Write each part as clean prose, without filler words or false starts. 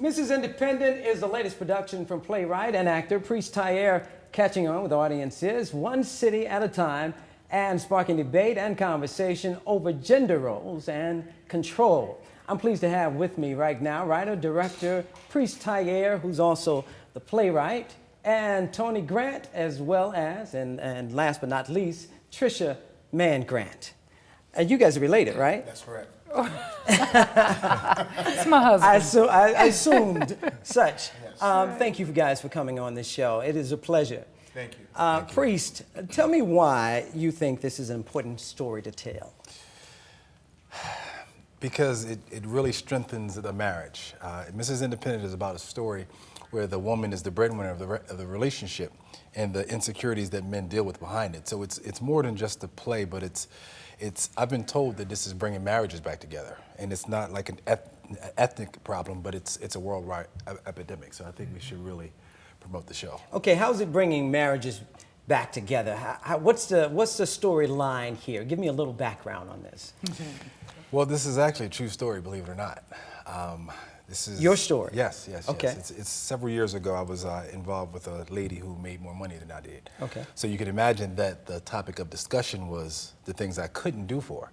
Mrs. Independent is the latest production from playwright and actor Priest Tyre, catching on with audiences one city at a time and sparking debate and conversation over gender roles and control. I'm pleased to have with me right now writer-director Priest Tyre, who's also the playwright, and Tony Grant, as well as, and last but not least, Trisha Mann Grant. And you guys are related, right? That's correct. It's my husband. I assumed such. Yes. Thank you guys for coming on this show. It is a pleasure. Thank you. Priest, tell me why you think this is an important story to tell. Because it really strengthens the marriage. Mrs. Independent is about a story where the woman is the breadwinner of the relationship and the insecurities that men deal with behind it. So it's more than just a play, but I've been told that this is bringing marriages back together, and it's not like an ethnic problem, but it's a worldwide epidemic. So I think we should really promote the show. Okay, how is it bringing marriages back together? What's the storyline here? Give me a little background on this. Well, this is actually a true story, believe it or not. This is your story? Yes. Okay. Yes. It's several years ago. I was involved with a lady who made more money than I did. Okay. So you can imagine that the topic of discussion was the things I couldn't do for her.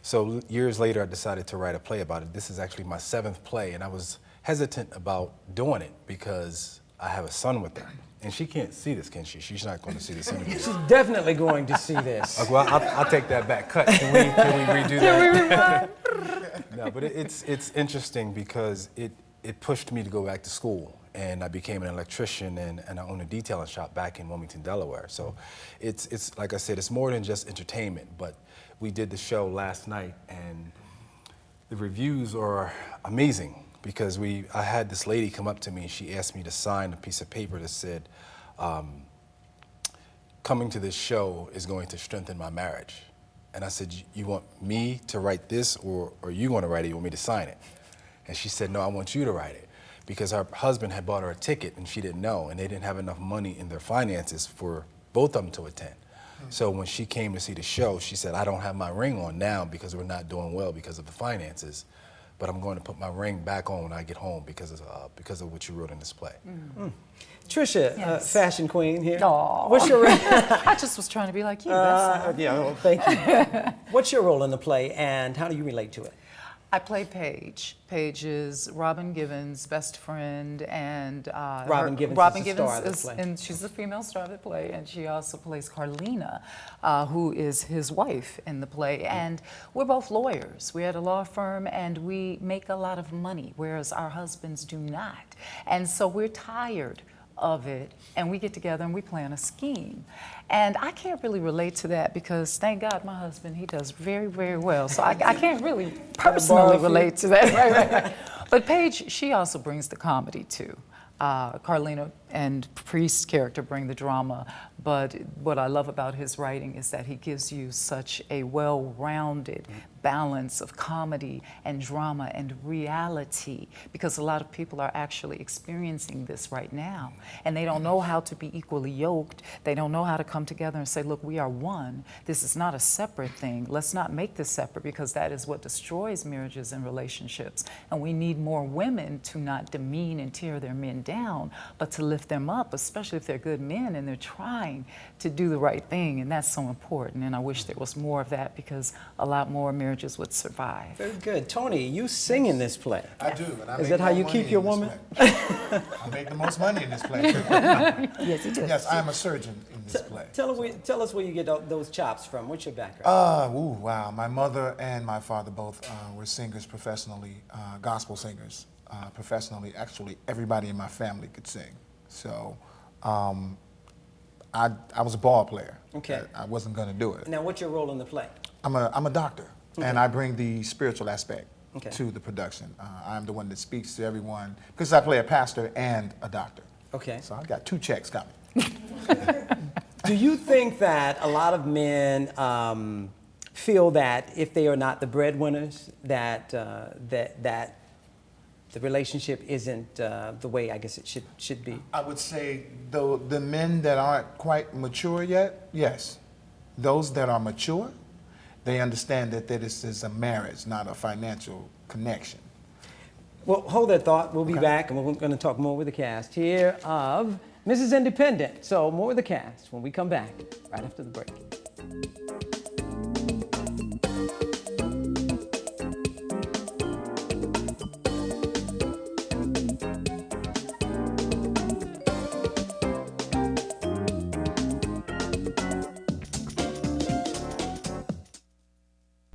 So years later, I decided to write a play about it. This is actually my 7th play, and I was hesitant about doing it because I have a son with her. And she can't see this, can she? She's not going to see this interview. She's definitely going to see this. Okay, well, I'll take that back. Cut. Can we redo that? No, but it's interesting because it pushed me to go back to school, and I became an electrician and I own a detailing shop back in Wilmington, Delaware. So it's like I said, it's more than just entertainment. But we did the show last night, and the reviews are amazing. Because I had this lady come up to me and she asked me to sign a piece of paper that said, coming to this show is going to strengthen my marriage. And I said, you want me to write this or you want to write it, you want me to sign it? And she said, no, I want you to write it. Because her husband had bought her a ticket and she didn't know, and they didn't have enough money in their finances for both of them to attend. So when she came to see the show, she said, I don't have my ring on now because we're not doing well because of the finances. But I'm going to put my ring back on when I get home because of what you wrote in this play. Trisha, Yes. fashion queen here. Aw. What's your role? I just was trying to be like you. That's all. Yeah, well, thank you. What's your role in the play, and how do you relate to it? I play Paige. Paige is Robin Givens' best friend, and Robin Givens is the star of the is, play. and she's the female star of the play, and she also plays Carlina, who is his wife in the play. And we're both lawyers. We're at a law firm, and we make a lot of money, whereas our husbands do not. And so we're tired of it, and we get together and we plan a scheme. And I can't really relate to that because, thank God, my husband, he does very, very well. So I can't really personally relate to that. Right. But Paige, she also brings the comedy too. Carlina and Priest's character bring the drama, but what I love about his writing is that he gives you such a well-rounded balance of comedy and drama and reality, because a lot of people are actually experiencing this right now, and they don't know how to be equally yoked. They don't know how to come together and say, look, we are one. This is not a separate thing. Let's not make this separate, because that is what destroys marriages and relationships, and we need more women to not demean and tear their men down, but to lift them up, especially if they're good men and they're trying to do the right thing, and that's so important. And I wish there was more of that, because a lot more marriages would survive. Very good. Tony, you sing in this play. I do. And I Is make that how more you money keep your in this woman? play. I make the most money in this play. Yes, he does. Yes, I'm a surgeon in this play. Tell us where you get those chops from. What's your background? Wow. My mother and my father both were singers professionally, gospel singers professionally. Actually, everybody in my family could sing. So I was a ball player. Okay. I wasn't going to do it. Now, what's your role in the play? I'm a doctor, and I bring the spiritual aspect to the production. I'm the one that speaks to everyone, because I play a pastor and a doctor. Okay. So I've got 2 checks coming. Do you think that a lot of men feel that if they are not the breadwinners, that the relationship isn't the way I guess it should be? I would say, though, the men that aren't quite mature yet, yes. Those that are mature, they understand that this is a marriage, not a financial connection. Well, hold that thought. We'll be back, and we're going to talk more with the cast here of Mrs. Independent. So more with the cast when we come back right after the break.